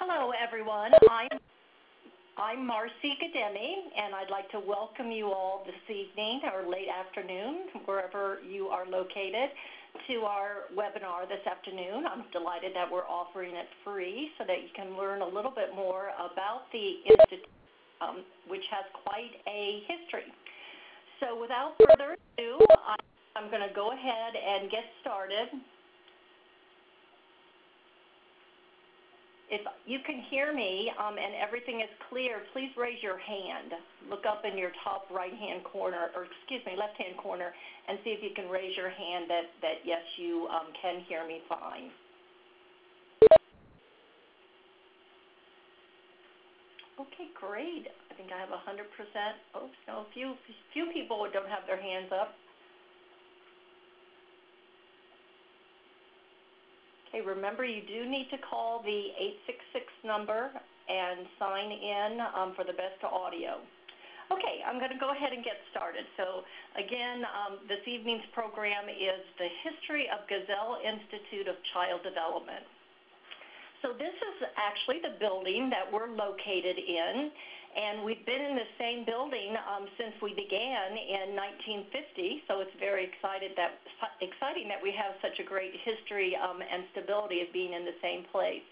Hello, everyone. I'm Marcy Gademi, and I'd like to welcome you all this evening or late afternoon, wherever you are located, to our webinar this afternoon. I'm delighted that we're offering it free so that you can learn a little bit more about the Institute, which has quite a history. So without further ado, I'm going to go ahead and get started. If you can hear me and everything is clear, please raise your hand. Look up in your top right-hand corner, or excuse me, left-hand corner, and see if you can raise your hand that yes, you can hear me fine. Okay, great. I think I have 100%. Oh, no, a few people don't have their hands up. Okay, remember you do need to call the 866 number and sign in for the best audio. Okay, I'm going to go ahead and get started. So again, this evening's program is the History of Gesell Institute of Child Development. So this is actually the building that we're located in, and we've been in the same building since we began in 1950, so it's very exciting that we have such a great history and stability of being in the same place.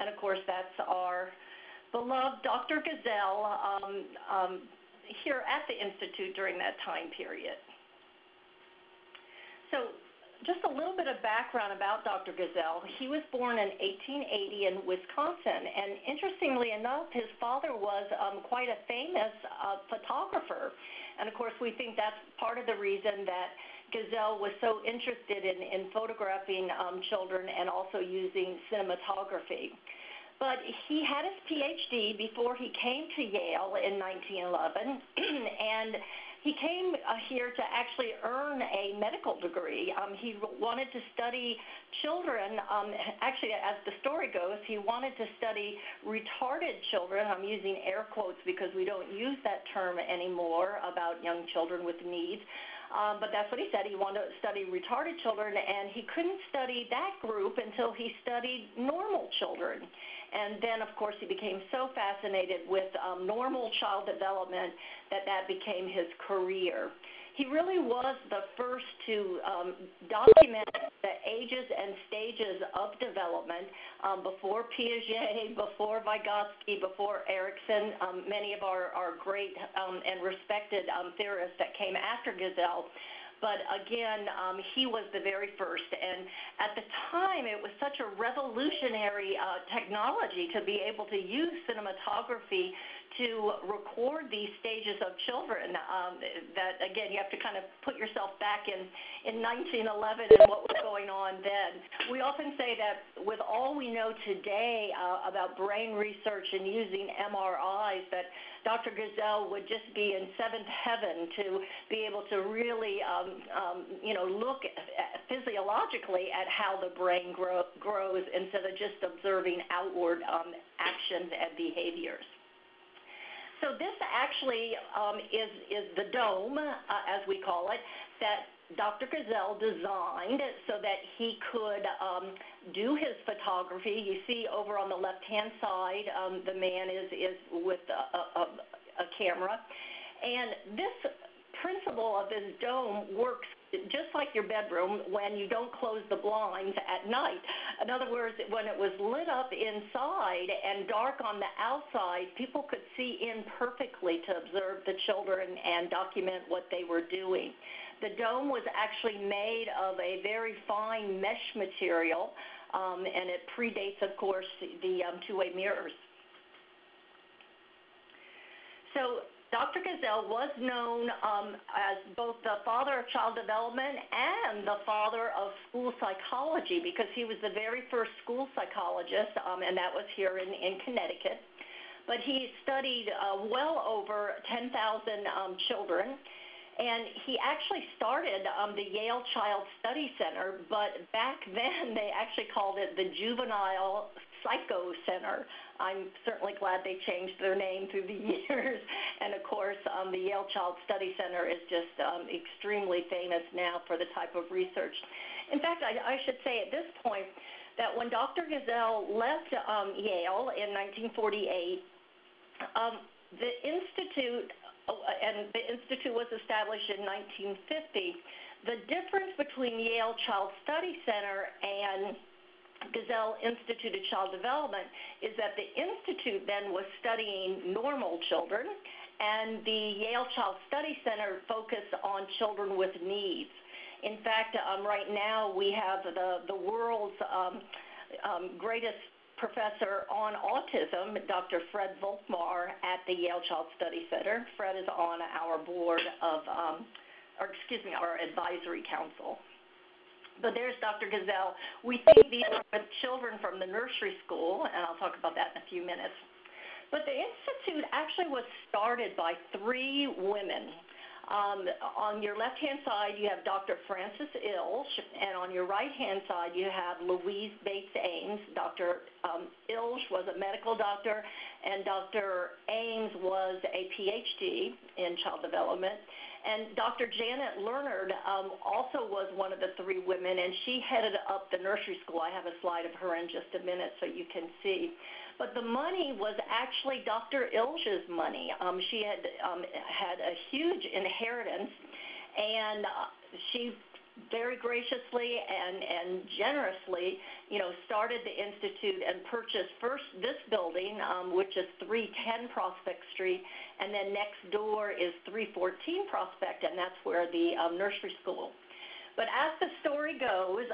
And of course, that's our beloved Dr. Gesell here at the Institute during that time period. So just a little bit of background about Dr. Gesell. He was born in 1880 in Wisconsin, and interestingly enough, his father was quite a famous photographer. And of course, we think that's part of the reason that Gesell was so interested in photographing children and also using cinematography. But he had his PhD before he came to Yale in 1911, and he came here to actually earn a medical degree. He wanted to study children. Actually, as the story goes, he wanted to study retarded children. I'm using air quotes because we don't use that term anymore about young children with needs. But that's what he said. He wanted to study retarded children, and he couldn't study that group until he studied normal children. And then, of course, he became so fascinated with normal child development that became his career. He really was the first to document the ages and stages of development before Piaget, before Vygotsky, before Erikson, many of our great and respected theorists that came after Gesell. But again, he was the very first. And at the time, it was such a revolutionary technology to be able to use cinematography to record these stages of children that, again, you have to kind of put yourself back in 1911 and what was going on then. We often say that with all we know today about brain research and using MRIs, that Dr. Gesell would just be in seventh heaven to be able to really, look physiologically at how the brain grows instead of just observing outward actions and behaviors. So this actually is the dome, as we call it, that Dr. Gesell designed so that he could do his photography. You see over on the left-hand side, the man is with a camera. And this principle of this dome works just like your bedroom when you don't close the blinds at night. In other words, when it was lit up inside and dark on the outside, people could see in perfectly to observe the children and document what they were doing. The dome was actually made of a very fine mesh material, and it predates, of course, the two-way mirrors. So Dr. Gesell was known as both the father of child development and the father of school psychology because he was the very first school psychologist, and that was here in Connecticut. But he studied well over 10,000 children. And he actually started the Yale Child Study Center, but back then they actually called it the Juvenile Psycho Center. I'm certainly glad they changed their name through the years. And of course, the Yale Child Study Center is just extremely famous now for the type of research. In fact, I should say at this point, that when Dr. Gesell left Yale in 1948, the institute, and the institute was established in 1950, the difference between Yale Child Study Center and Gesell Institute of Child Development is that the institute then was studying normal children, and the Yale Child Study Center focused on children with needs. In fact, right now we have the world's greatest professor on autism, Dr. Fred Volkmar, at the Yale Child Study Center. Fred is on our board of, our advisory council. But there's Dr. Gesell. We think these are with children from the nursery school, and I'll talk about that in a few minutes. But the institute actually was started by 3 women. On your left-hand side, you have Dr. Frances Ilge, and on your right-hand side, you have Louise Bates Ames. Dr. Ilge was a medical doctor, and Dr. Ames was a PhD in child development. And Dr. Janet Leonard also was one of the 3 women, and she headed up the nursery school. I have a slide of her in just a minute so you can see. But the money was actually Dr. Ilge's money. She had had a huge inheritance, and she very graciously and generously, started the Institute and purchased first this building, which is 310 Prospect Street, and then next door is 314 Prospect, and that's where the nursery school. But as the story goes,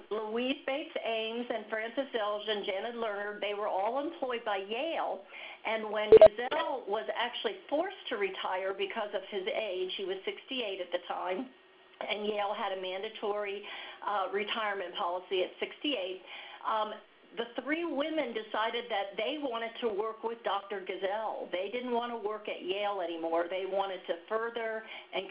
Louise Bates Ames and Frances Ilge and Janet Leonard, they were all employed by Yale, and when Gesell was actually forced to retire because of his age, he was 68 at the time, and Yale had a mandatory retirement policy at 68, the 3 women decided that they wanted to work with Dr. Gesell. They didn't want to work at Yale anymore. They wanted to further and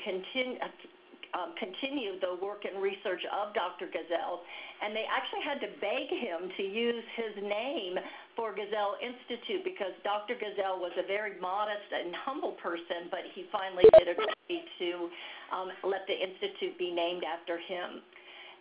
continue the work and research of Dr. Gesell, and they actually had to beg him to use his name for Gesell Institute because Dr. Gesell was a very modest and humble person, but he finally did agree to let the Institute be named after him.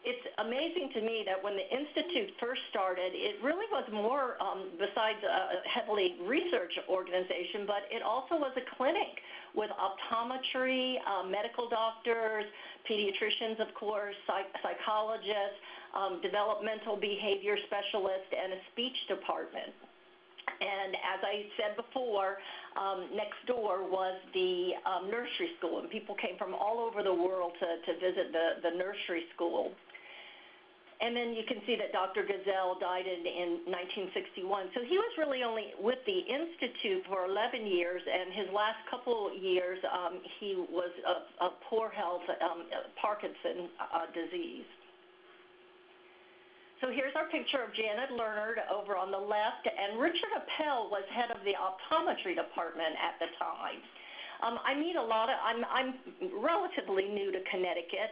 It's amazing to me that when the Institute first started, it really was more, besides a heavily research organization, but it also was a clinic with optometry, medical doctors, pediatricians, of course, psychologists, developmental behavior specialists, and a speech department. And as I said before, next door was the nursery school, and people came from all over the world to visit the nursery school. And then you can see that Dr. Gesell died in 1961. So he was really only with the Institute for 11 years, and his last couple years he was of poor health, Parkinson's disease. So here's our picture of Janet Leonard over on the left, and Richard Appel was head of the optometry department at the time. I meet a lot of, I'm relatively new to Connecticut,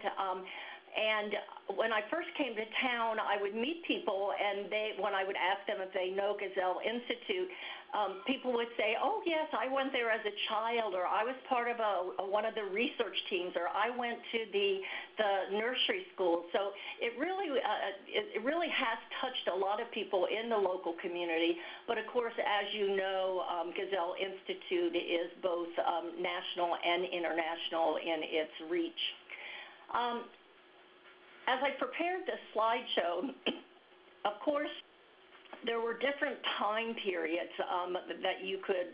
and when I first came to town, I would meet people, and when I would ask them if they know Gesell Institute, people would say, oh, yes, I went there as a child, or I was part of one of the research teams, or I went to the nursery school. So it really has touched a lot of people in the local community. But, of course, as you know, Gesell Institute is both national and international in its reach. As I prepared this slideshow, of course, there were different time periods that you could,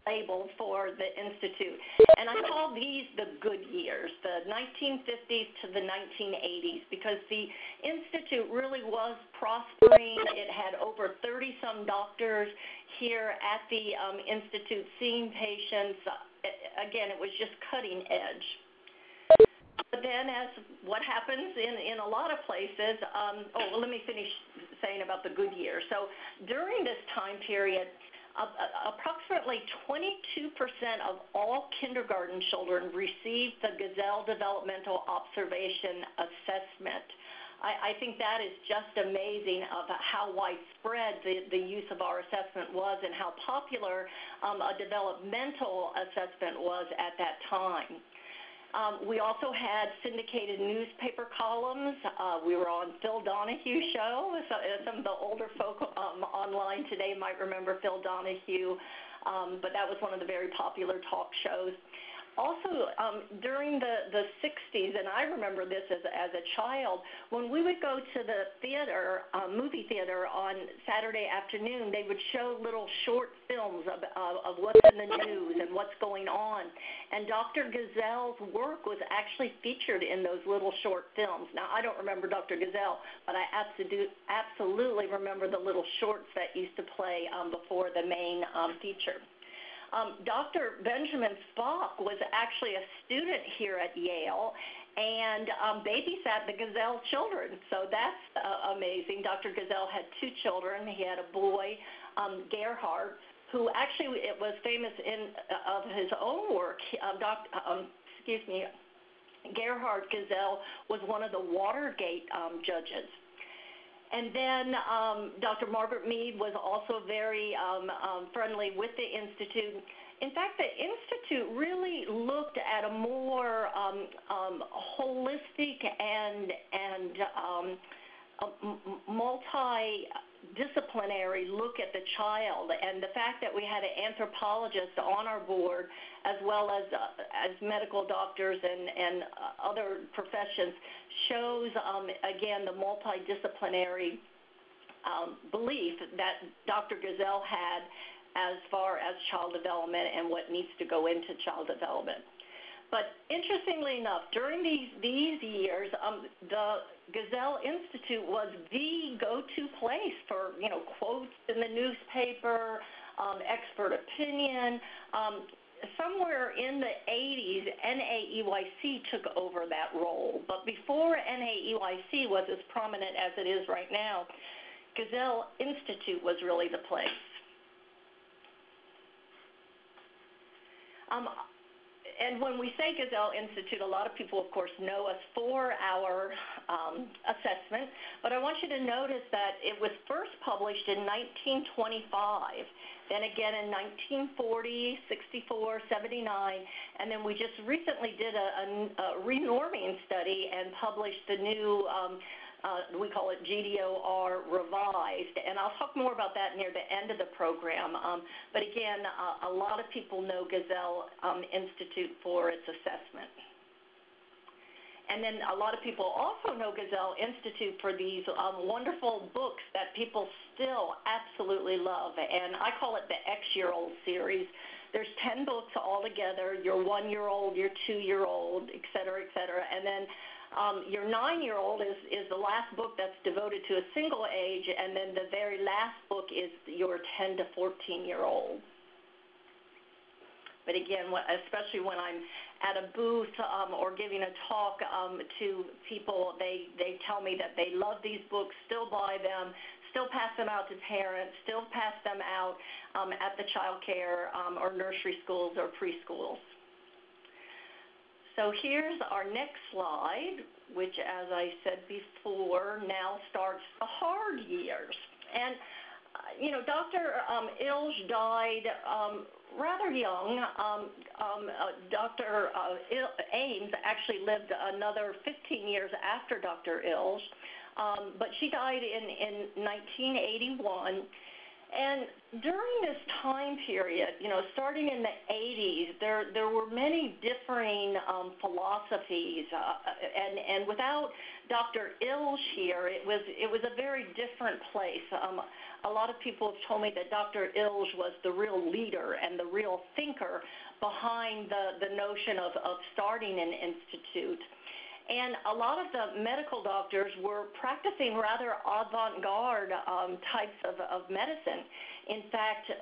label for the Institute. And I call these the good years, the 1950s to the 1980s, because the Institute really was prospering. It had over 30-some doctors here at the Institute seeing patients. Again, it was just cutting edge. But then, as what happens in a lot of places, let me finish saying about the good years. So during this time period, approximately 22% of all kindergarten children received the Gesell Developmental Observation Assessment. I think that is just amazing of how widespread the use of our assessment was and how popular a developmental assessment was at that time. We also had syndicated newspaper columns. We were on Phil Donahue show. So, some of the older folk online today might remember Phil Donahue, but that was one of the very popular talk shows. Also, during the 60s, and I remember this as a child, when we would go to the theater, movie theater on Saturday afternoon, they would show little short films of what's in the news and what's going on. And Dr. Gesell's work was actually featured in those little short films. Now, I don't remember Dr. Gesell, but I absolutely remember the little shorts that used to play before the main feature. Dr. Benjamin Spock was actually a student here at Yale and babysat the Gesell children. So that's amazing. Dr. Gesell had two children. He had a boy, Gerhard, who actually was famous of his own work. Gerhard Gesell was one of the Watergate judges. And then Dr. Margaret Mead was also very friendly with the Institute. In fact, the Institute really looked at a more holistic and multidisciplinary look at the child. And the fact that we had an anthropologist on our board, as well as medical doctors and other professions, shows, again, the multidisciplinary belief that Dr. Gesell had as far as child development and what needs to go into child development. But interestingly enough, during these years, the Gesell Institute was the go-to place for, quotes in the newspaper, expert opinion. Somewhere in the 80s, NAEYC took over that role. But before NAEYC was as prominent as it is right now, Gesell Institute was really the place. And when we say Gesell Institute, a lot of people, of course, know us for our assessment. But I want you to notice that it was first published in 1925, then again in 1940, 64, 79, and then we just recently did a renorming study and published the new we call it GDOR Revised, and I'll talk more about that near the end of the program. But again, a lot of people know Gesell Institute for its assessment. And then a lot of people also know Gesell Institute for these wonderful books that people still absolutely love, and I call it the X-year-old series. There's 10 books altogether, your 1-year-old, your 2-year-old, et cetera, and then your 9-year-old is the last book that's devoted to a single age, and then the very last book is your 10 to 14-year-old. But again, especially when I'm at a booth or giving a talk to people, they tell me that they love these books, still buy them, still pass them out to parents, still pass them out at the child care or nursery schools or preschools. So here's our next slide, which, as I said before, now starts the hard years. And, Dr. Ilge died rather young. Dr. Ames actually lived another 15 years after Dr. Ilge, but she died in 1981. And during this time period, starting in the 80s, there were many differing philosophies, and without Dr. Ilge here, it was a very different place. A lot of people have told me that Dr. Ilge was the real leader and the real thinker behind the notion of starting an institute. And a lot of the medical doctors were practicing rather avant-garde types of medicine. In fact,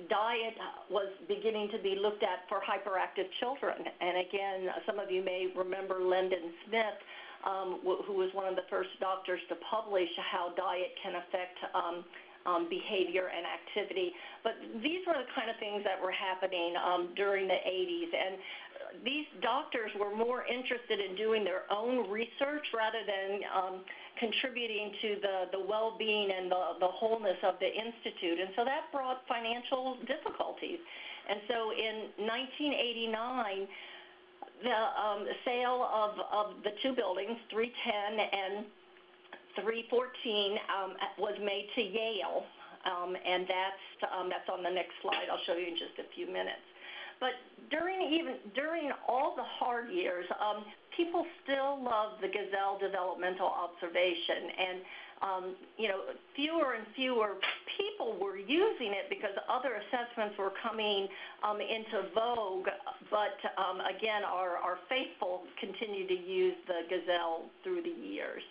diet was beginning to be looked at for hyperactive children. And again, some of you may remember Lyndon Smith, who was one of the first doctors to publish how diet can affect behavior and activity. But these were the kind of things that were happening during the 80s. And these doctors were more interested in doing their own research rather than contributing to the well-being and the wholeness of the Institute. And so that brought financial difficulties. And so in 1989, The sale of the two buildings, 310 and 314, was made to Yale, and that's on the next slide. I'll show you in just a few minutes. But during all the hard years, people still love the Gesell developmental observation, and fewer and fewer people were using it because other assessments were coming into vogue. But again, our faithful continue to use the Gesell through the years.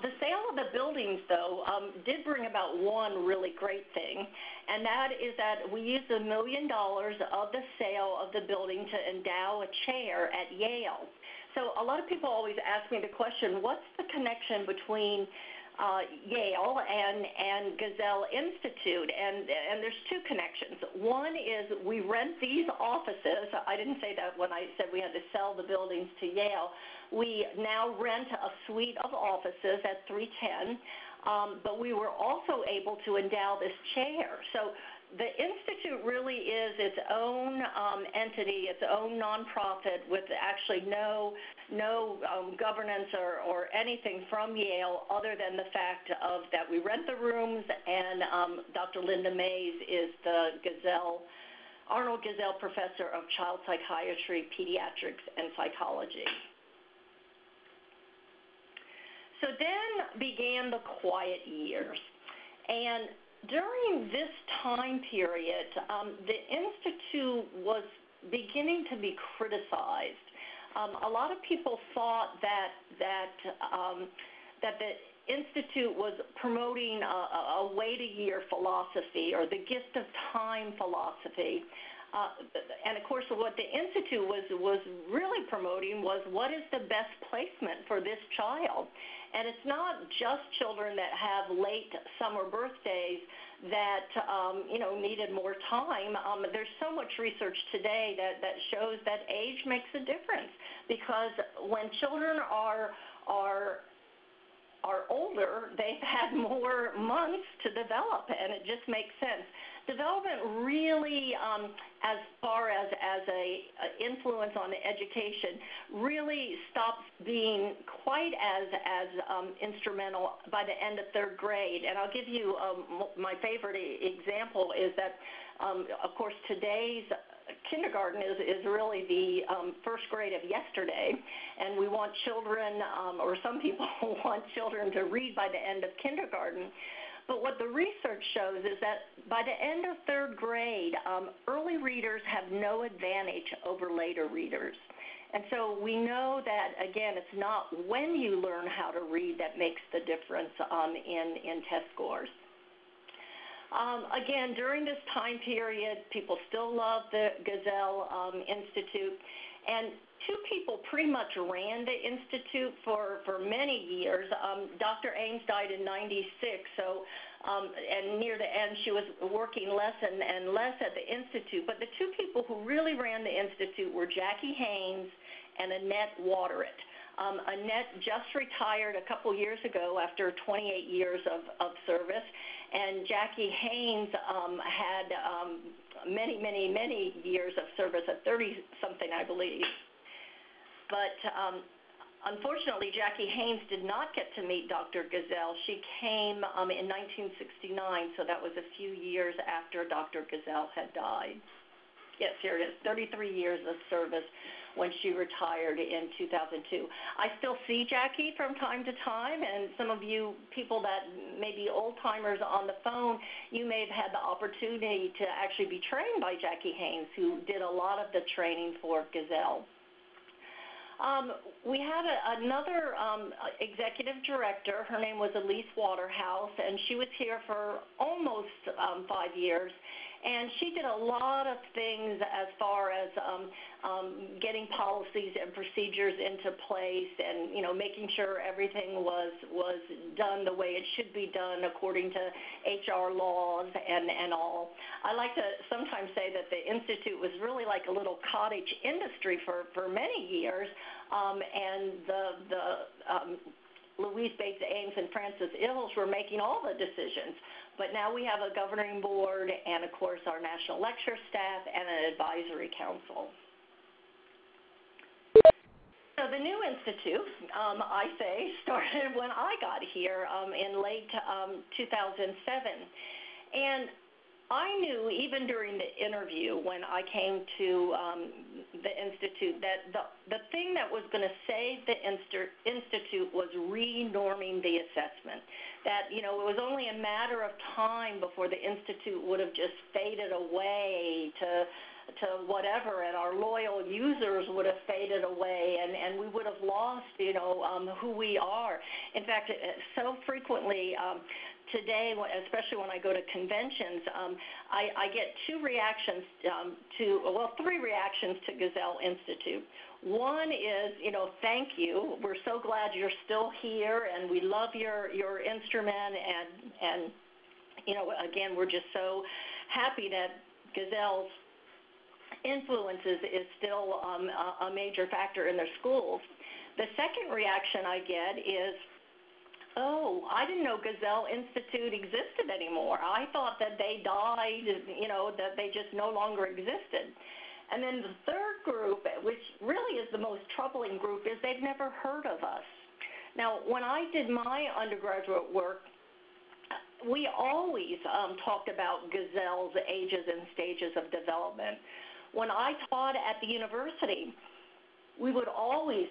The sale of the buildings, though, did bring about one really great thing, and that is that we used $1 million of the sale of the building to endow a chair at Yale. So a lot of people always ask me the question, what's the connection between Yale and Gesell Institute? And there's two connections. One is we rent these offices. I didn't say that when I said we had to sell the buildings to Yale. We now rent a suite of offices at 310, but we were also able to endow this chair. So the Institute really is its own entity, its own nonprofit with actually no governance or anything from Yale other than the fact of that we rent the rooms, and Dr. Linda Mays is the Arnold Gesell Professor of Child Psychiatry, Pediatrics, and Psychology. So then began the quiet years, and during this time period, the Institute was beginning to be criticized. A lot of people thought that the Institute was promoting a wait-a-year philosophy or the gift of time philosophy. And of course, what the Institute was really promoting was what is the best placement for this child. And it's not just children that have late summer birthdays that needed more time. There's so much research today that shows that age makes a difference, because when children are older, they've had more months to develop, and it just makes sense. Development really, as far as a influence on the education, really stops being quite as instrumental by the end of third grade. And I'll give you my favorite example is that, of course, today's kindergarten is really the first grade of yesterday, and we want children, or some people want children to read by the end of kindergarten. But what the research shows is that by the end of third grade, early readers have no advantage over later readers. And so we know that, again, it's not when you learn how to read that makes the difference in test scores. Again, during this time period, people still love the Gesell Institute, and two people pretty much ran the Institute for many years. Dr. Ames died in '96, so and near the end she was working less and less at the Institute. But the two people who really ran the Institute were Jackie Haynes and Annette Waterett. Annette just retired a couple years ago after 28 years of service, and Jackie Haynes had many years of service, at 30-something, I believe. But unfortunately, Jackie Haynes did not get to meet Dr. Gesell. She came in 1969, so that was a few years after Dr. Gesell had died. Yes, here it is, 33 years of service when she retired in 2002. I still see Jackie from time to time, and some of you people that may be old-timers on the phone, you may have had the opportunity to actually be trained by Jackie Haynes, who did a lot of the training for Gesell. We had another executive director. Her name was Elise Waterhouse, and she was here for almost 5 years. And she did a lot of things as far as getting policies and procedures into place, and making sure everything was done the way it should be done according to HR laws and all. I like to sometimes say that the Institute was really like a little cottage industry for many years, and the Louise Bates Ames and Frances Ills were making all the decisions. But now we have a governing board and, of course, our national lecture staff and an advisory council. the new institute, I say, started when I got here in late 2007. And I knew even during the interview when I came to the Institute that the thing that was going to save the Institute was renorming the assessment. That, it was only a matter of time before the Institute would have just faded away to whatever, and our loyal users would have faded away, and we would have lost, who we are. In fact, so frequently today, especially when I go to conventions, I get three reactions to Gesell Institute. One is, thank you. We're so glad you're still here, and we love your instrument, and again, we're just so happy that Gesell's influence is still a major factor in their schools. The second reaction I get is, oh, I didn't know Gesell Institute existed anymore. I thought that they died, that they just no longer existed. And then the third group, which really is the most troubling group, is they've never heard of us. Now, when I did my undergraduate work, we always talked about Gesell's ages and stages of development. When I taught at the university, we would always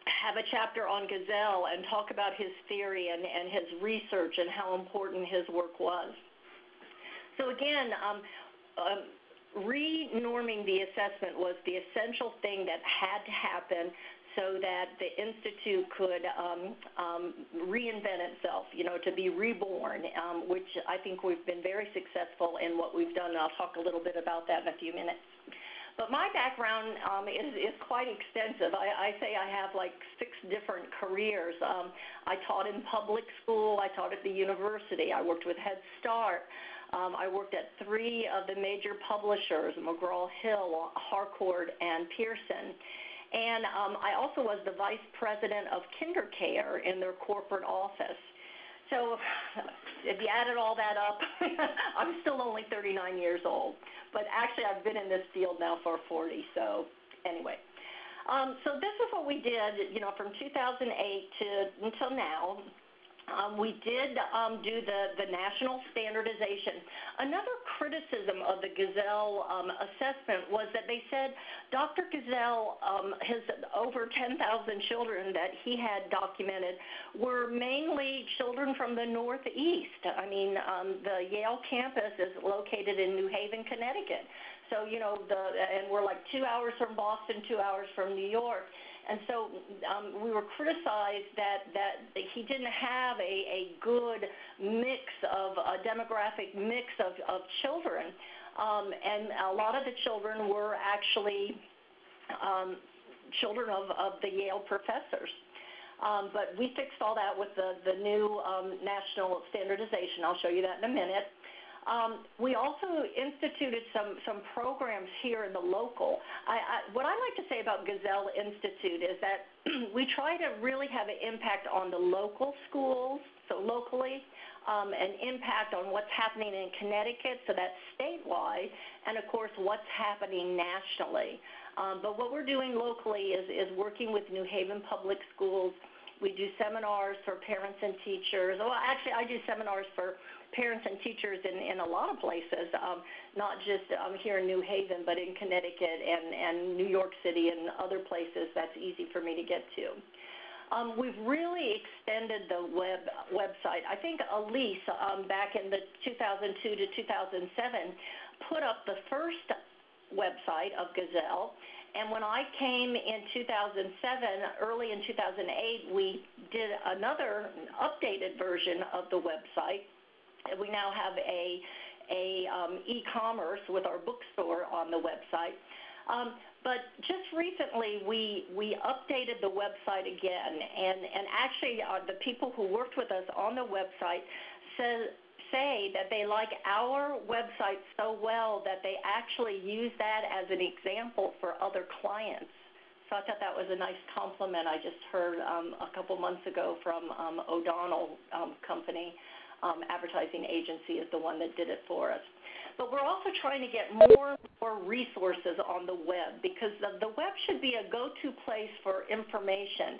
have a chapter on Gesell and talk about his theory and his research and how important his work was. So again, renorming the assessment was the essential thing that had to happen so that the Institute could reinvent itself, to be reborn, which I think we've been very successful in what we've done, and I'll talk a little bit about that in a few minutes. But my background is quite extensive. I say I have like 6 different careers. I taught in public school. I taught at the university. I worked with Head Start. I worked at 3 of the major publishers, McGraw-Hill, Harcourt, and Pearson. And I also was the vice president of KinderCare in their corporate office. So if you added all that up, I'm still only 39 years old. But actually, I've been in this field now for 40. So anyway, so this is what we did, from 2008 until now. We did do the national standardization. Another criticism of the Gesell assessment was that they said Dr. Gesell, his over 10,000 children that he had documented were mainly children from the Northeast. I mean, the Yale campus is located in New Haven, Connecticut. So, and we're like 2 hours from Boston, 2 hours from New York. And so we were criticized that he didn't have a good mix of a demographic mix of children. And a lot of the children were actually children of the Yale professors. But we fixed all that with the new national standardization. I'll show you that in a minute. We also instituted some programs here in the local. What I like to say about Gesell Institute is that we try to really have an impact on the local schools, so locally, an impact on what's happening in Connecticut, so that's statewide, and of course what's happening nationally. But what we're doing locally is working with New Haven Public Schools. We do seminars for parents and teachers. Well, actually, I do seminars for parents and teachers in a lot of places, not just here in New Haven, but in Connecticut and New York City and other places that's easy for me to get to. We've really extended the website. I think Elise, back in the 2002 to 2007, put up the first website of Gesell. And when I came in 2007, early in 2008, we did another updated version of the website. We now have a e-commerce with our bookstore on the website. But just recently, we updated the website again, and actually the people who worked with us on the website say that they like our website so well that they actually use that as an example for other clients. So I thought that was a nice compliment I just heard a couple months ago from O'Donnell Company. advertising agency is the one that did it for us. But we're also trying to get more and more resources on the web, because the web should be a go-to place for information.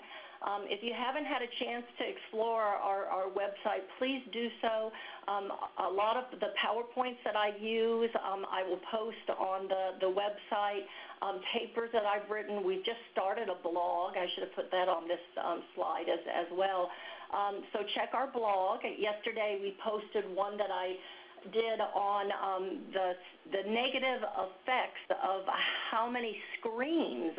If you haven't had a chance to explore our website, please do so. A lot of the PowerPoints that I use, I will post on the website. Papers that I've written. We've just started a blog. I should have put that on this slide as well. So check our blog. Yesterday we posted one that I did on the negative effects of how many screens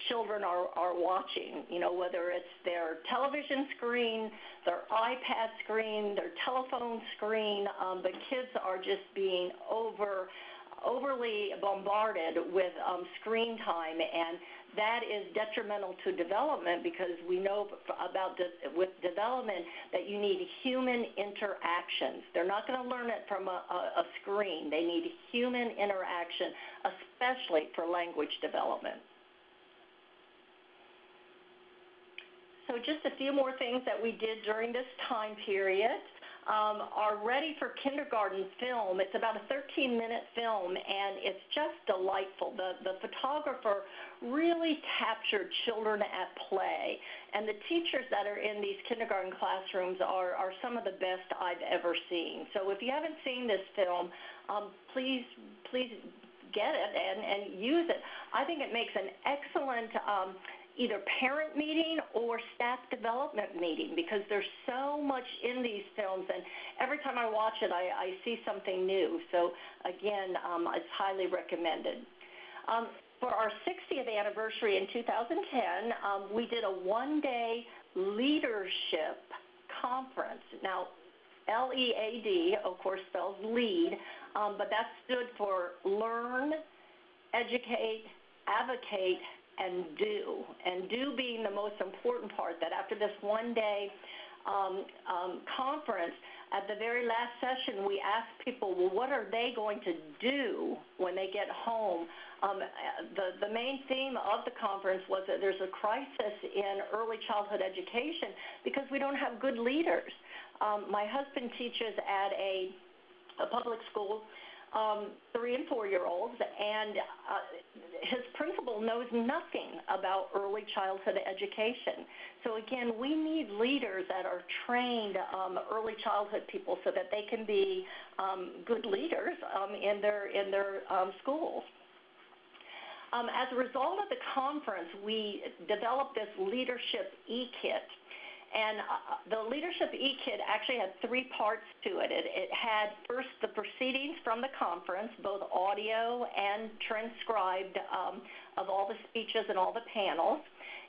children are watching, whether it's their television screen, their iPad screen, their telephone screen. The kids are just being overly bombarded with screen time, and that is detrimental to development, because we know with development that you need human interactions. They're not going to learn it from a screen. They need human interaction, especially for language development. So just a few more things that we did during this time period. Our Ready for Kindergarten film, it's about a 13-minute film, and it's just delightful. The photographer really captured children at play, and the teachers that are in these kindergarten classrooms are some of the best I've ever seen. So if you haven't seen this film, please get it and use it. I think it makes an excellent either parent meeting or staff development meeting, because there's so much in these films, and every time I watch it, I see something new. So again, it's highly recommended. For our 60th anniversary in 2010, we did a one-day leadership conference. Now, LEAD, of course, spells lead, but that stood for learn, educate, advocate, and do being the most important part, that after this one-day conference, at the very last session, we asked people, well, what are they going to do when they get home? The main theme of the conference was that there's a crisis in early childhood education because we don't have good leaders. My husband teaches at a public school, 3- and 4-year-olds, and his principal knows nothing about early childhood education. So again, we need leaders that are trained early childhood people so that they can be good leaders in their schools. As a result of the conference, we developed this leadership e-kit. And the Leadership e-kit actually had 3 parts to it. It had first the proceedings from the conference, both audio and transcribed of all the speeches and all the panels.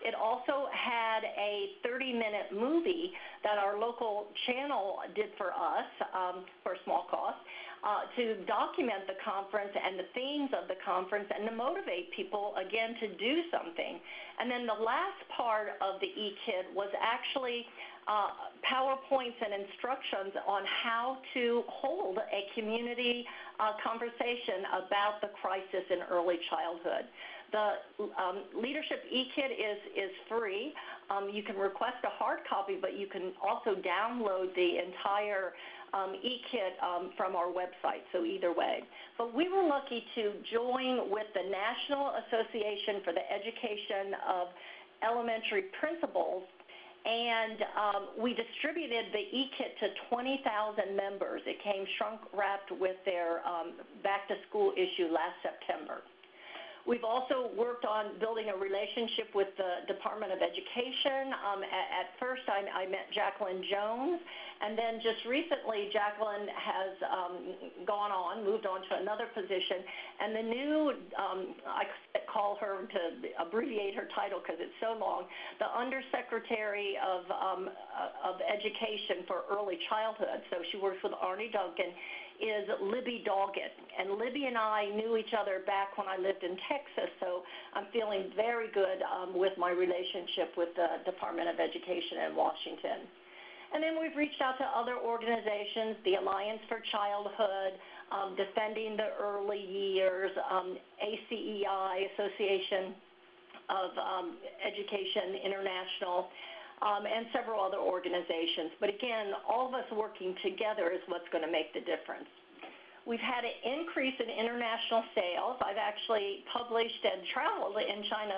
It also had a 30-minute movie that our local channel did for us for a small cost to document the conference and the themes of the conference and to motivate people, again, to do something. And then the last part of the e-kit was actually PowerPoints and instructions on how to hold a community conversation about the crisis in early childhood. The Leadership e-kit is free. You can request a hard copy, but you can also download the entire e-kit from our website, so either way. But we were lucky to join with the National Association for the Education of Elementary Principals, and we distributed the e-kit to 20,000 members. It came shrunk-wrapped with their back-to-school issue last September. We've also worked on building a relationship with the Department of Education. At first, I met Jacqueline Jones, and then just recently, Jacqueline has moved on to another position, and the new, I call her, to abbreviate her title because it's so long, the Undersecretary of Education for Early Childhood. So she works with Arnie Duncan, is Libby Doggett. And Libby and I knew each other back when I lived in Texas, so I'm feeling very good with my relationship with the Department of Education in Washington. And then we've reached out to other organizations, the Alliance for Childhood, Defending the Early Years, ACEI, Association of Education International, and several other organizations. But again, all of us working together is what's going to make the difference. We've had an increase in international sales. I've actually published and traveled in China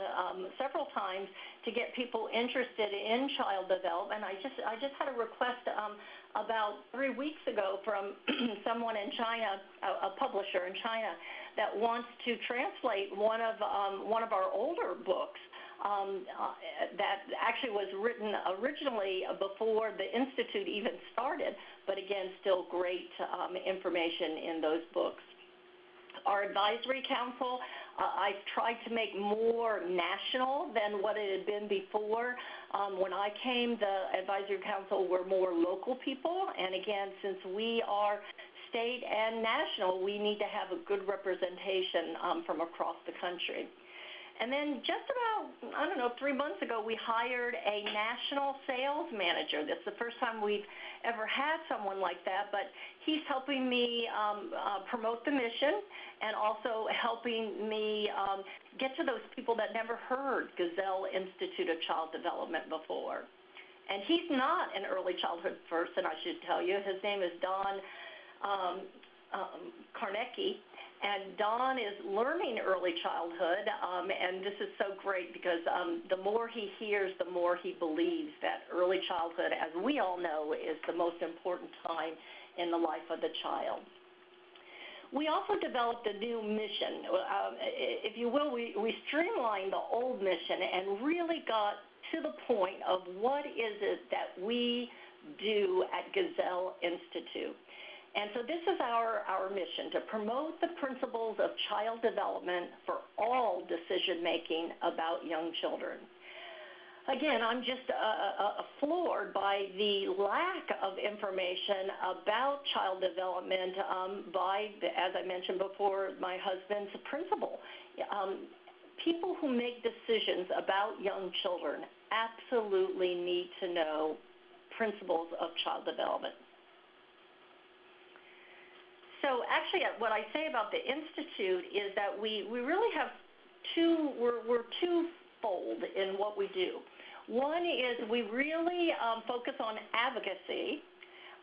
several times to get people interested in child development. I just had a request about 3 weeks ago from someone in China, a publisher in China, that wants to translate one of our older books that actually was written originally before the Institute even started, but again, still great information in those books. Our advisory council, I've tried to make more national than what it had been before. When I came, the advisory council were more local people, and again, since we are state and national, we need to have a good representation from across the country. And then just about, 3 months ago, we hired a national sales manager. That's the first time we've ever had someone like that, but he's helping me promote the mission and also helping me get to those people that never heard Gesell Institute of Child Development before. And he's not an early childhood person, I should tell you. His name is Don Karnecki. And Don is learning early childhood, and this is so great because the more he hears, the more he believes that early childhood, as we all know, is the most important time in the life of the child. We also developed a new mission. If you will, we streamlined the old mission and really got to the point of what is it that we do at Gesell Institute. And so this is our mission, to promote the principles of child development for all decision-making about young children. Again, I'm just floored by the lack of information about child development by, as I mentioned before, my husband's principal. People who make decisions about young children absolutely need to know principles of child development. So actually, what I say about the Institute is that we really have we're twofold in what we do. One is we really focus on advocacy,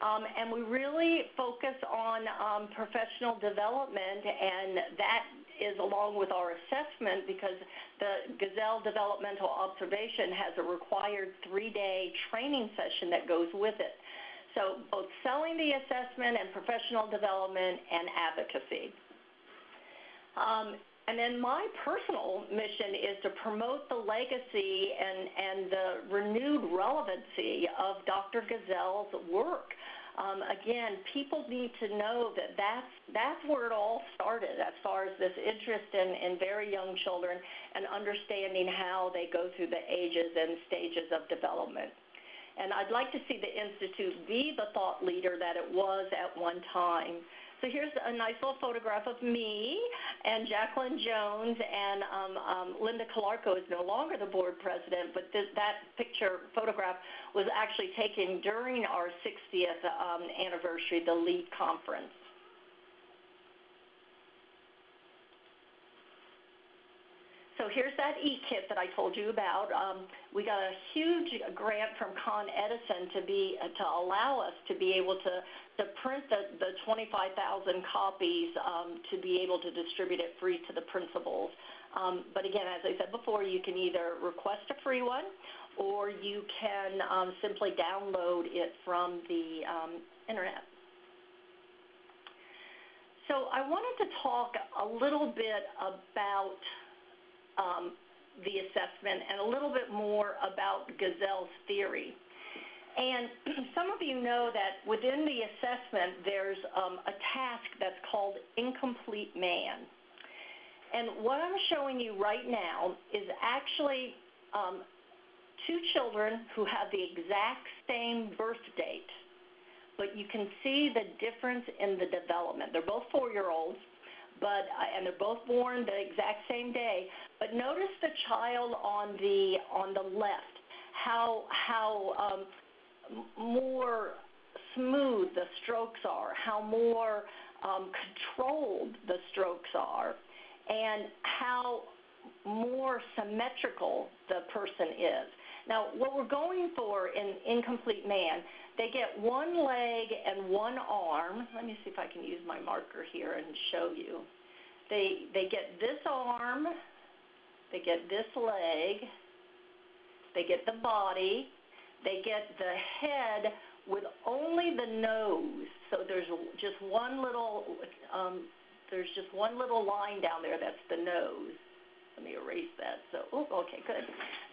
and we really focus on professional development, and that is along with our assessment because the Gesell Developmental Observation has a required 3-day training session that goes with it. So both selling the assessment and professional development and advocacy. And then my personal mission is to promote the legacy and the renewed relevancy of Dr. Gesell's work. Again, people need to know that that's where it all started as far as this interest in very young children and understanding how they go through the ages and stages of development. And I'd like to see the Institute be the thought leader that it was at one time. So here's a nice little photograph of me and Jacqueline Jones, and Linda Calarco is no longer the board president, but that photograph was actually taken during our 60th anniversary, the LEAD conference. So here's that e-kit that I told you about. We got a huge grant from Con Edison to allow us to be able to print the 25,000 copies to be able to distribute it free to the principals. But again, as I said before, you can either request a free one or you can simply download it from the internet. So I wanted to talk a little bit about the assessment and a little bit more about Gesell's theory. And some of you know that within the assessment there's a task that's called incomplete man. And what I'm showing you right now is actually 2 children who have the exact same birth date, but you can see the difference in the development. They're both 4-year-olds. And they're both born the exact same day. But notice the child on the left, how more smooth the strokes are, how more controlled the strokes are, and how more symmetrical the person is. Now, what we're going for in Incomplete Man, they get one leg and one arm. Let me see if I can use my marker here and show you. They get this arm, they get this leg, they get the body, they get the head with only the nose. So there's just one little line down there. That's the nose. Let me erase that. So, okay, good.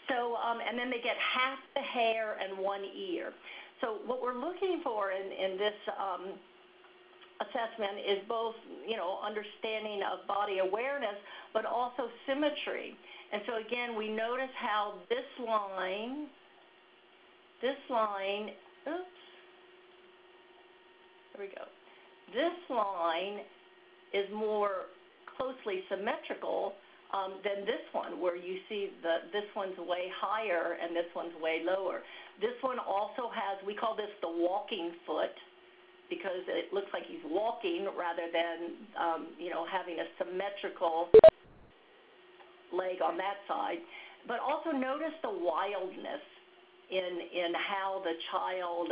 So, and then they get half the hair and one ear. So what we're looking for in this assessment is both, understanding of body awareness, but also symmetry. And so again, we notice how this line, oops, there we go. This line is more closely symmetrical than this one, where you see this one's way higher and this one's way lower. This one also has, we call this the walking foot, because it looks like he's walking rather than, having a symmetrical leg on that side. But also notice the wildness in how the child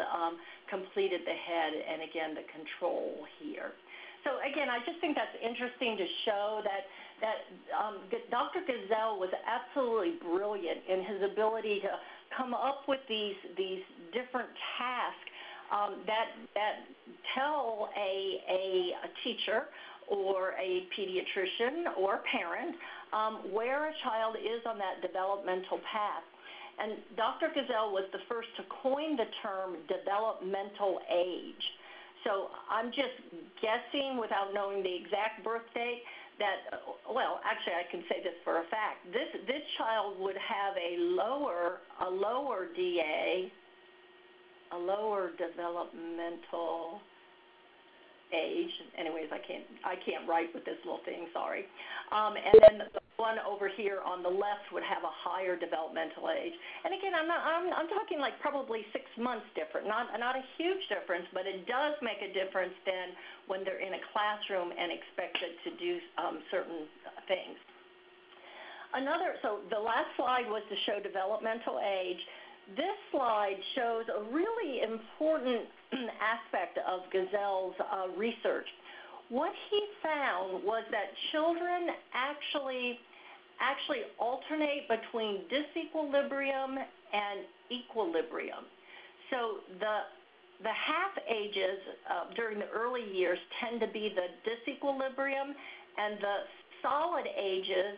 completed the head, and again, the control here. So again, I just think that's interesting to show that Dr. Gesell was absolutely brilliant in his ability to come up with these different tasks that tell a teacher or a pediatrician or a parent where a child is on that developmental path. And Dr. Gesell was the first to coin the term developmental age. So I'm just guessing, without knowing the exact birth date, that, well, actually I can say this for a fact. This child would have a lower DA, a lower developmental age. Anyways, I can't write with this little thing, sorry. And then the one over here on the left would have a higher developmental age. And again, I'm talking like probably 6 months different, not a huge difference, but it does make a difference then when they're in a classroom and expected to do certain things. So the last slide was to show developmental age. This slide shows a really important aspect of Gesell's research. What he found was that children actually alternate between disequilibrium and equilibrium. So the half ages during the early years tend to be the disequilibrium, and the solid ages,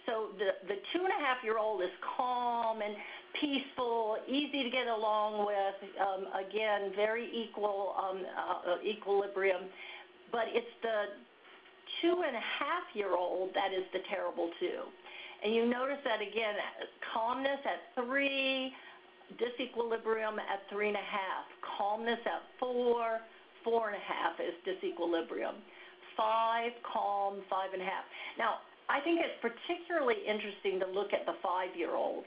so the 2.5-year-old is calm and peaceful, easy to get along with, again, very equilibrium. But it's the 2.5-year-old that is the terrible two. And you notice that, again, calmness at 3, disequilibrium at 3.5, calmness at 4, 4.5 is disequilibrium, 5, calm, 5.5. Now, I think it's particularly interesting to look at the 5-year-old,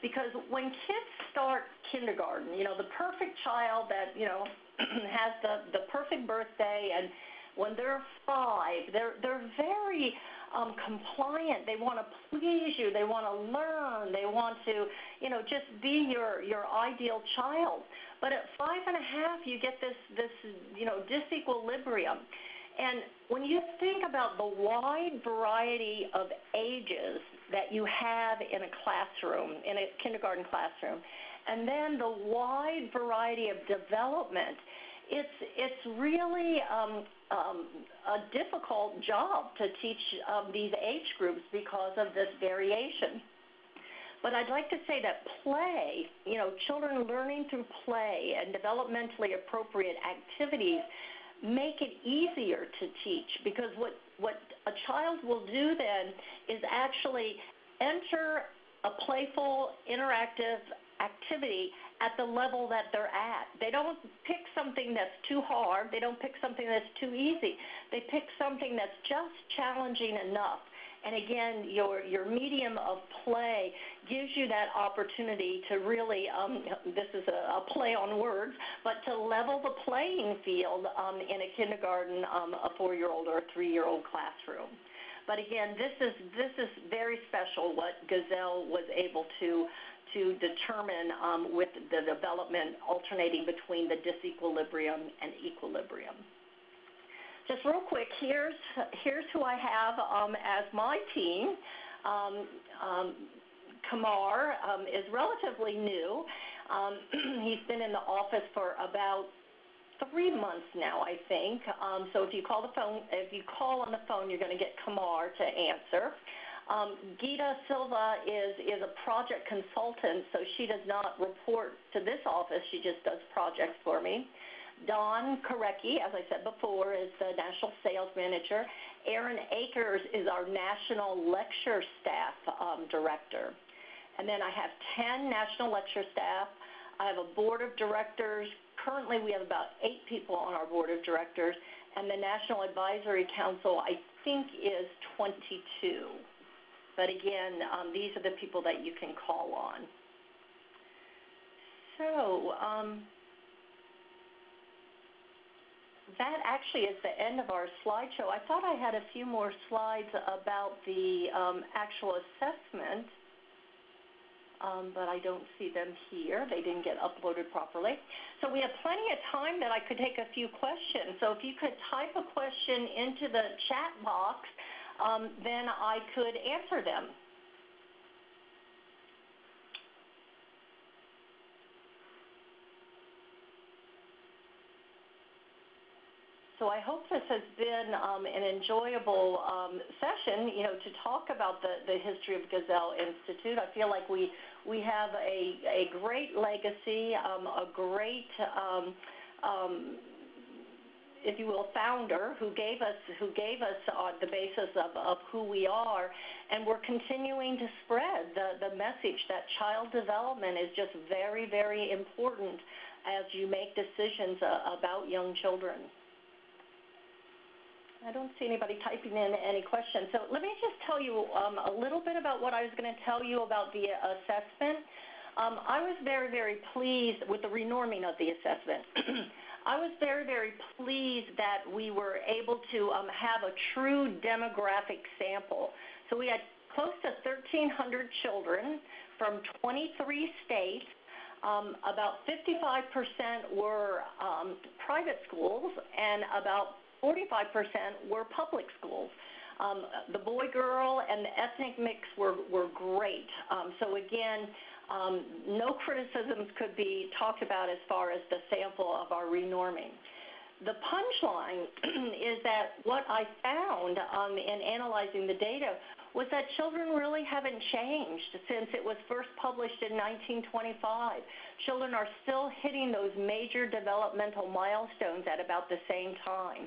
because when kids start kindergarten, the perfect child that, has the perfect birthday, and when they're 5, they're very compliant. They want to please you. They want to learn. They want to, just be your ideal child. But at 5.5, you get this disequilibrium. And when you think about the wide variety of ages that you have in a classroom, in a kindergarten classroom, and then the wide variety of development, it's really a difficult job to teach these age groups because of this variation. But I'd like to say that play, children learning through play and developmentally appropriate activities make it easier to teach, because what a child will do then is actually enter a playful, interactive activity at the level that they're at. They don't pick something that's too hard. They don't pick something that's too easy. They pick something that's just challenging enough. And again, your medium of play gives you that opportunity to really, this is a play on words, but to level the playing field in a kindergarten, a 4-year-old or a 3-year-old classroom. But again, this is very special what Gesell was able to to determine with the development alternating between the disequilibrium and equilibrium. Just real quick, here's who I have as my team. Kamar is relatively new. He's been in the office for about 3 months now, I think. So if you call on the phone, you're going to get Kamar to answer. Gita Silva is a project consultant, so she does not report to this office. She just does projects for me. Don Korecki, as I said before, is the National Sales Manager. Aaron Akers is our National Lecture Staff Director. And then I have 10 National Lecture Staff. I have a Board of Directors. Currently, we have about 8 people on our Board of Directors. And the National Advisory Council, I think, is 22. But again, these are the people that you can call on. So, that actually is the end of our slideshow. I thought I had a few more slides about the actual assessment, but I don't see them here. They didn't get uploaded properly. So we have plenty of time that I could take a few questions. So if you could type a question into the chat box, then I could answer them. So I hope this has been an enjoyable session, to talk about the history of Gesell Institute. I feel like we have a great legacy, a great, if you will, founder who gave us the basis of who we are, and we're continuing to spread the message that child development is just very, very important as you make decisions about young children. I don't see anybody typing in any questions. So let me just tell you a little bit about what I was going to tell you about the assessment. I was very, very pleased with the renorming of the assessment. I was very, very pleased that we were able to have a true demographic sample. So we had close to 1,300 children from 23 states. About 55% were private schools, and about 45% were public schools. The boy-girl and the ethnic mix were great. So again, no criticisms could be talked about as far as the sample of our renorming. The punchline is that what I found in analyzing the data was that children really haven't changed since it was first published in 1925. Children are still hitting those major developmental milestones at about the same time.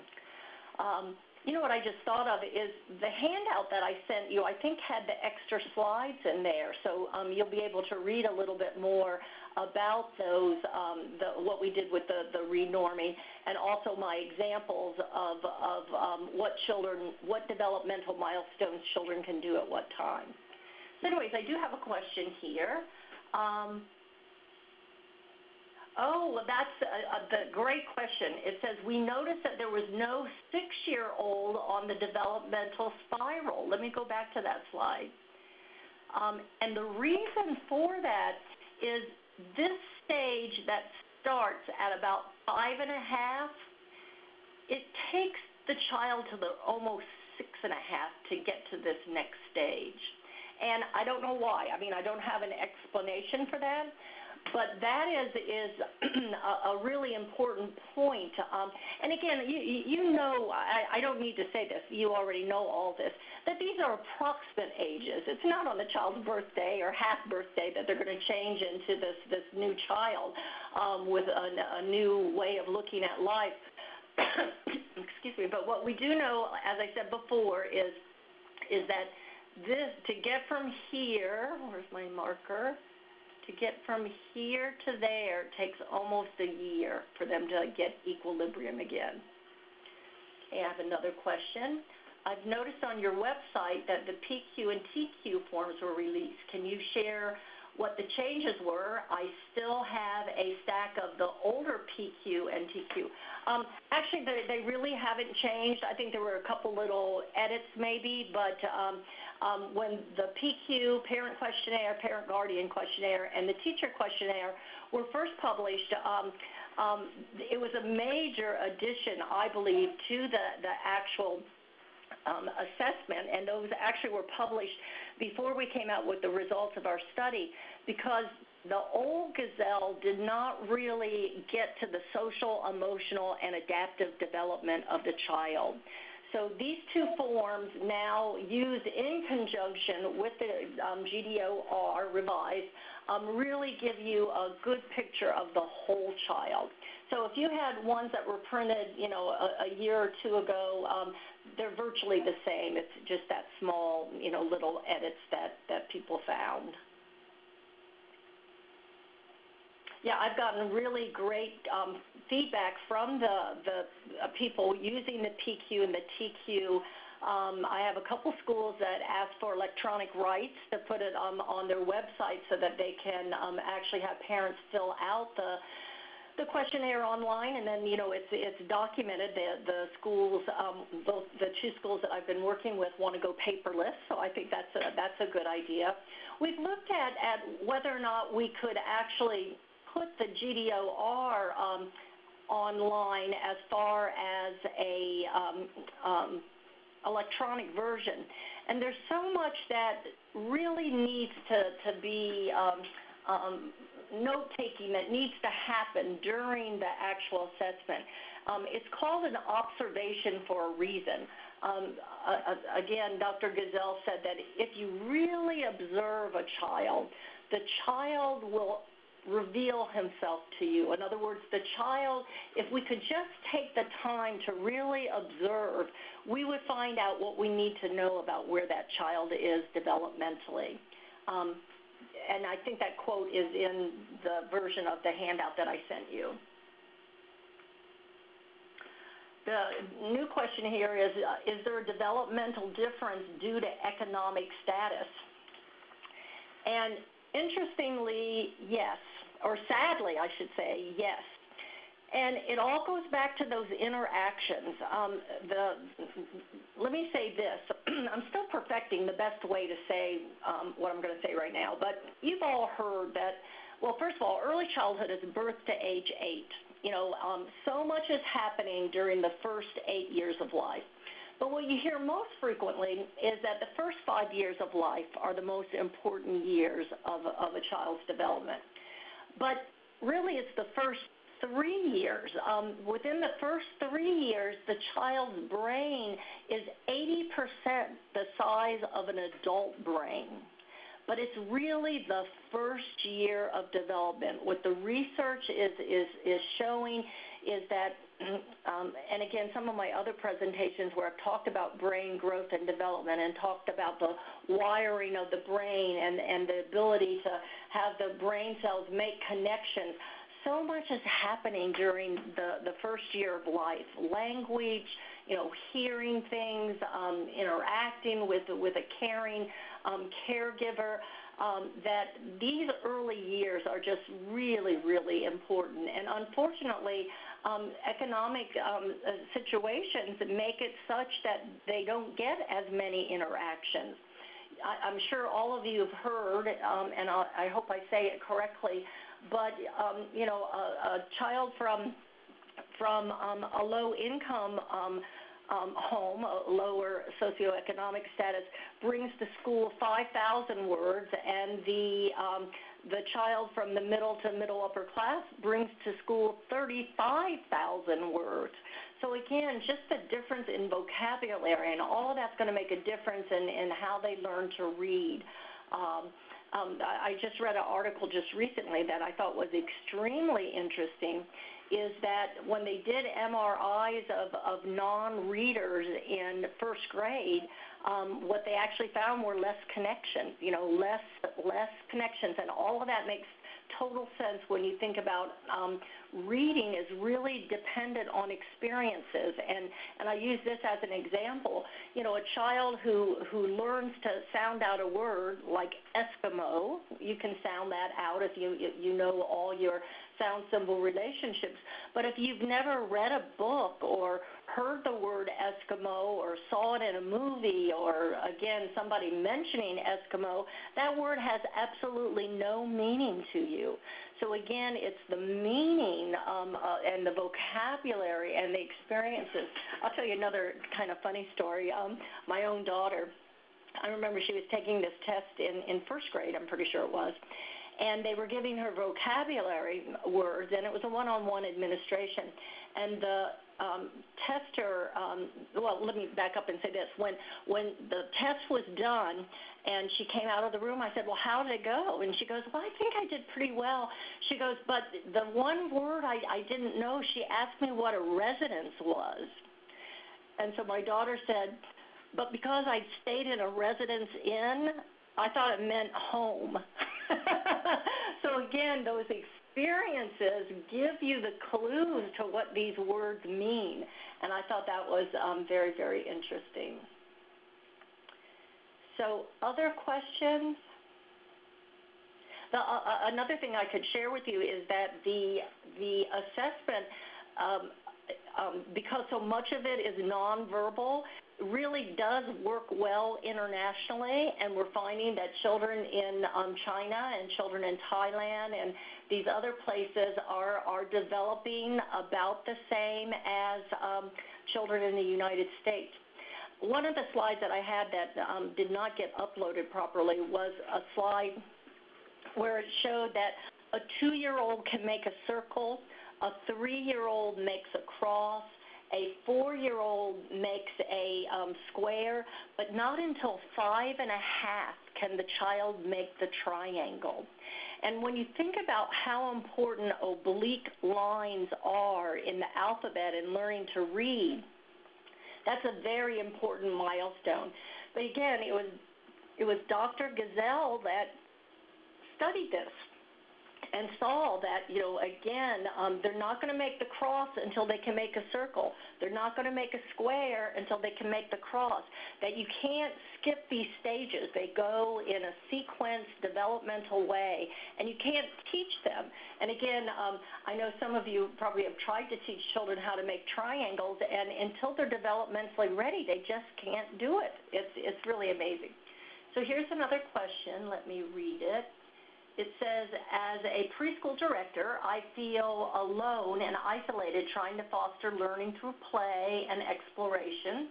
What I just thought of is the handout that I sent you, I think, had the extra slides in there. So you'll be able to read a little bit more about those, what we did with the renorming, and also my examples of what developmental milestones children can do at what time. So anyways, I do have a question here. Well, that's the great question. It says, we noticed that there was no 6-year-old on the developmental spiral. Let me go back to that slide. And the reason for that is this stage that starts at about 5 and a half, it takes the child to almost 6 and a half to get to this next stage. And I don't know why. I mean, I don't have an explanation for that. But that is a really important point. And again, I don't need to say this. You already know all this, that these are approximate ages. It's not on the child's birthday or half birthday that they're going to change into this new child with a new way of looking at life. Excuse me. But what we do know, as I said before, is that to get from here, where's my marker? To get from here to there takes almost a year for them to get equilibrium again. Okay, I have another question. I've noticed on your website that the PQ and TQ forms were released. Can you share what the changes were. I still have a stack of the older PQ and TQ. Actually, they really haven't changed. I think there were a couple little edits maybe, but when the PQ, parent questionnaire, parent guardian questionnaire, and the teacher questionnaire were first published, it was a major addition, I believe, to the actual assessment, and those actually were published before we came out with the results of our study, because the old Gesell did not really get to the social, emotional, and adaptive development of the child. So these two forms, now used in conjunction with the GDOR revised, really give you a good picture of the whole child. So if you had ones that were printed, a year or two ago, they're virtually the same. It's just that small, little edits that people found. Yeah, I've gotten really great feedback from the people using the PQ and the TQ. I have a couple schools that ask for electronic rights to put it on their website so that they can actually have parents fill out the questionnaire online, and then it's documented. The schools, both the two schools that I've been working with, want to go paperless, so I think that's a good idea. We've looked at whether or not we could actually put the GDOR online as far as a electronic version, and there's so much that really needs to be note-taking that needs to happen during the actual assessment. It's called an observation for a reason. Again, Dr. Gesell said that if you really observe a child, the child will reveal himself to you. In other words, the child, if we could just take the time to really observe, we would find out what we need to know about where that child is developmentally. And I think that quote is in the version of the handout that I sent you. The new question here is there a developmental difference due to economic status? And interestingly, yes, or sadly, I should say, yes. And it all goes back to those interactions. Let me say this. I'm still perfecting the best way to say what I'm going to say right now, but you've all heard that, well, first of all, early childhood is birth to age 8. So much is happening during the first 8 years of life. But what you hear most frequently is that the first 5 years of life are the most important years of a child's development. But really, it's the first 3 years. Within the first 3 years, the child's brain is 80% the size of an adult brain. But it's really the first year of development. What the research is showing is that, and again, some of my other presentations where I've talked about brain growth and development and talked about the wiring of the brain and the ability to have the brain cells make connections. So much is happening during the first year of life. Language, hearing things, interacting with a caring caregiver, that these early years are just really, really important. And unfortunately, economic situations make it such that they don't get as many interactions. I'm sure all of you have heard, and I hope I say it correctly, but a child from a low-income home, a lower socioeconomic status, brings to school 5,000 words, and the child from the middle to middle upper class brings to school 35,000 words. So again, just the difference in vocabulary, and all of that's going to make a difference in how they learn to read. I just read an article just recently that I thought was extremely interesting, is that when they did MRIs of non-readers in first grade, what they actually found were less connections, less connections, and all of that makes total sense when you think about reading is really dependent on experiences. And I use this as an example. You know, a child who learns to sound out a word like Eskimo, you can sound that out if you know all your sound symbol relationships. But if you've never read a book or heard the word Eskimo or saw it in a movie or, again, somebody mentioning Eskimo, that word has absolutely no meaning to you. So, again, it's the meaning and the vocabulary and the experiences. I'll tell you another kind of funny story. My own daughter, I remember she was taking this test in first grade, I'm pretty sure it was, and they were giving her vocabulary words, and it was a one-on-one administration. And the tester, well, let me back up and say this. When the test was done and she came out of the room, I said, well, how did it go? And she goes, well, I think I did pretty well. She goes, but the one word I didn't know, she asked me what a residence was. And so my daughter said, but because I'd stayed in a residence inn, I thought it meant home. So again, those experiences give you the clues to what these words mean. And I thought that was very, very interesting. So other questions? Another thing I could share with you is that the assessment, because so much of it is nonverbal, really does work well internationally, and we're finding that children in China and children in Thailand and these other places are developing about the same as children in the United States. One of the slides that I had that did not get uploaded properly was a slide where it showed that a 2-year-old can make a circle, a 3-year-old makes a cross, a 4-year-old makes a square, but not until 5 and a half can the child make the triangle. And when you think about how important oblique lines are in the alphabet and learning to read, that's a very important milestone. But again, it was Dr. Gesell that studied this and saw that, you know, again, they're not going to make the cross until they can make a circle. They're not going to make a square until they can make the cross. That you can't skip these stages. They go in a sequenced, developmental way, and you can't teach them. And again, I know some of you probably have tried to teach children how to make triangles, and until they're developmentally ready, they just can't do it. It's really amazing. So here's another question. Let me read it. It says, as a preschool director, I feel alone and isolated trying to foster learning through play and exploration.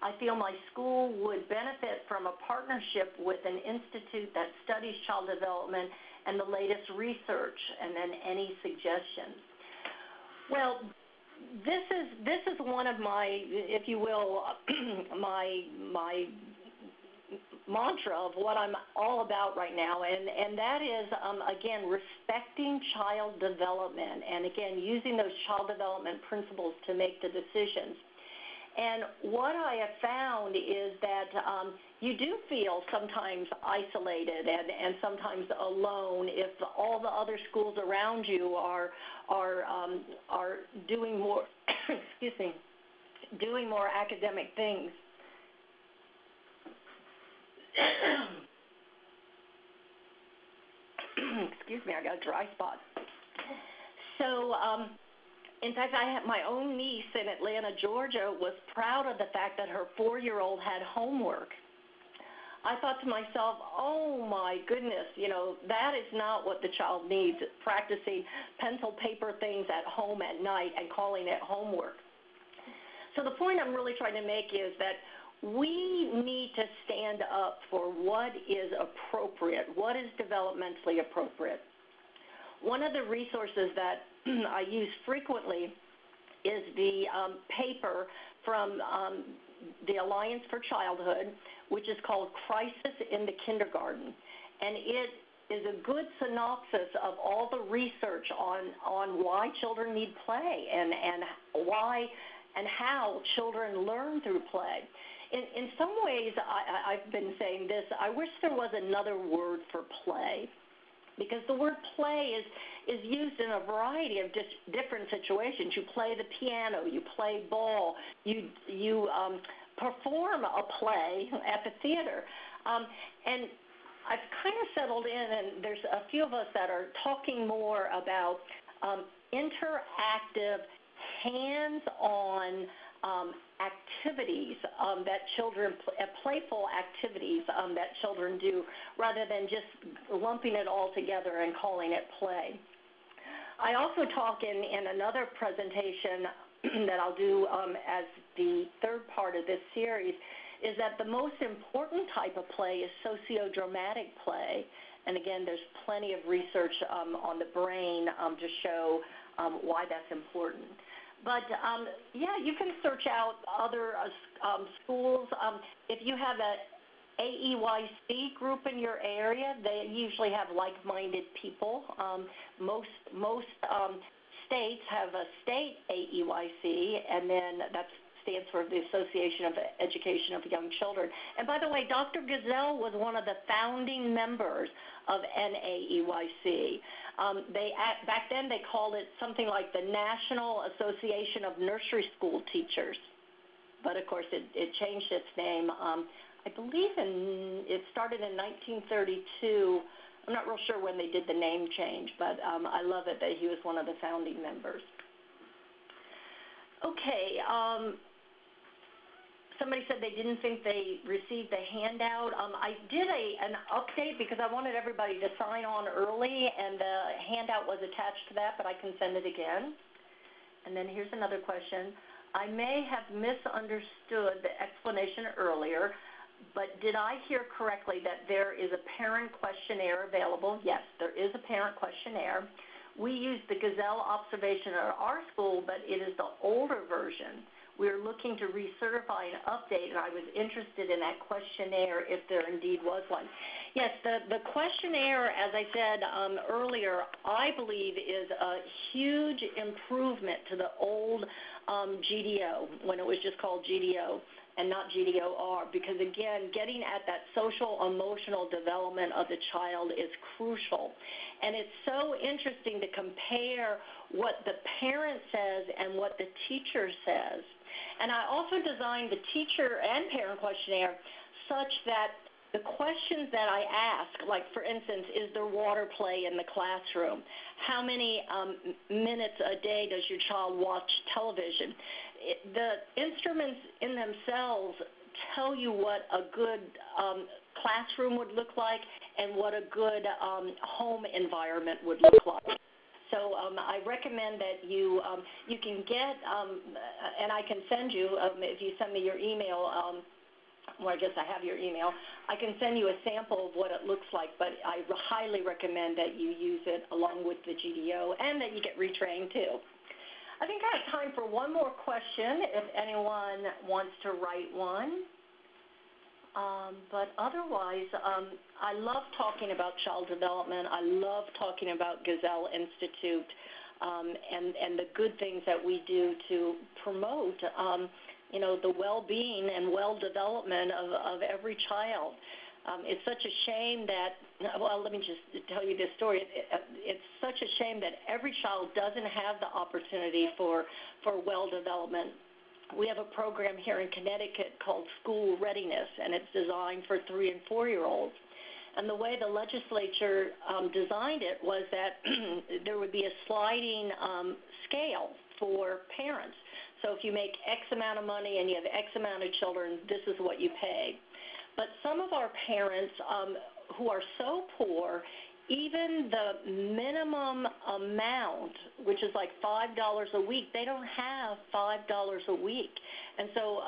I feel my school would benefit from a partnership with an institute that studies child development and the latest research, and then any suggestions. Well, this is one of my, if you will, my mantra of what I'm all about right now, and that is, again, respecting child development, and again, using those child development principles to make the decisions. And what I have found is that you do feel sometimes isolated and sometimes alone if all the other schools around you are doing more excuse me, doing more academic things. Excuse me, I got a dry spot. So, in fact, I had my own niece in Atlanta, Georgia, was proud of the fact that her 4-year-old had homework. I thought to myself, oh my goodness, you know, that is not what the child needs, practicing pencil paper things at home at night and calling it homework. So the point I'm really trying to make is that we need to stand up for what is appropriate, what is developmentally appropriate. One of the resources that I use frequently is the paper from the Alliance for Childhood, which is called Crisis in the Kindergarten. And it is a good synopsis of all the research on why children need play and why and how children learn through play. In some ways, I've been saying this, I wish there was another word for play. because the word play is used in a variety of different situations. You play the piano, you play ball, you perform a play at the theater. And I've kind of settled in, and there's a few of us that are talking more about interactive, hands-on activities that children, playful activities that children do, rather than just lumping it all together and calling it play. I also talk in another presentation that I'll do as the third part of this series, is that the most important type of play is sociodramatic play. And again, there's plenty of research on the brain to show why that's important. But yeah, you can search out other schools. If you have a AEYC group in your area, they usually have like-minded people. Most states have a state AEYC, and then that stands for the Association of Education of Young Children. And by the way, Dr. Gesell was one of the founding members of NAEYC. Back then they called it something like the National Association of Nursery School Teachers. But of course it changed its name. I believe it started in 1932. I'm not real sure when they did the name change, but I love it that he was one of the founding members. Okay. Somebody said they didn't think they received the handout. I did an update because I wanted everybody to sign on early, and the handout was attached to that, but I can send it again. And then here's another question. I may have misunderstood the explanation earlier, but did I hear correctly that there is a parent questionnaire available? Yes, there is a parent questionnaire. We use the Gesell observation at our school, but it is the older version. We're looking to recertify and update, and I was interested in that questionnaire if there indeed was one. Yes, the questionnaire, as I said earlier, I believe is a huge improvement to the old GDO, when it was just called GDO and not GDOR, because again, getting at that social emotional development of the child is crucial. And it's so interesting to compare what the parent says and what the teacher says. And I also designed the teacher and parent questionnaire such that the questions that I ask, like for instance, is there water play in the classroom? How many minutes a day does your child watch television? The instruments in themselves tell you what a good classroom would look like and what a good home environment would look like. So I recommend that you can get, and I can send you, if you send me your email, well, I guess I have your email, I can send you a sample of what it looks like, but I highly recommend that you use it along with the GDO and that you get retrained too. I think I have time for one more question if anyone wants to write one. But otherwise, I love talking about child development. I love talking about Gesell Institute and the good things that we do to promote, the well-being and well-development of every child. It's such a shame that, well, let me just tell you this story. It's such a shame that every child doesn't have the opportunity for well-development. We have a program here in Connecticut called School Readiness, and it's designed for 3- and 4-year-olds. And the way the legislature designed it was that there would be a sliding scale for parents. So if you make X amount of money and you have X amount of children, this is what you pay. But some of our parents who are so poor, even the minimum amount, which is like $5 a week, they don't have $5 a week. And so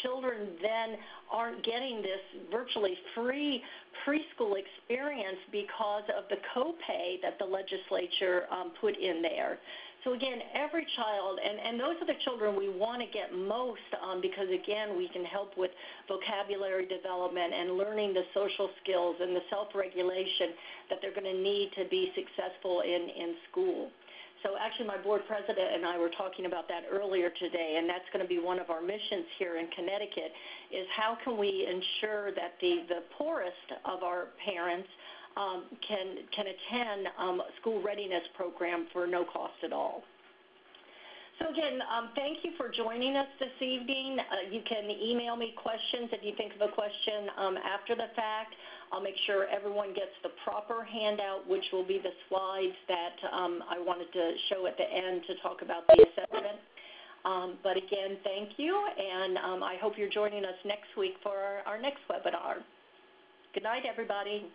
children then aren't getting this virtually free preschool experience because of the copay that the legislature put in there. So again, every child, and those are the children we want to get most because again, we can help with vocabulary development and learning the social skills and the self-regulation that they're going to need to be successful in school. So actually my board president and I were talking about that earlier today, and that's going to be one of our missions here in Connecticut, is how can we ensure that the poorest of our parents can attend a school readiness program for no cost at all. So again, thank you for joining us this evening. You can email me questions if you think of a question after the fact. I'll make sure everyone gets the proper handout, which will be the slides that I wanted to show at the end to talk about the assessment. But again, thank you, and I hope you're joining us next week for our next webinar. Good night, everybody.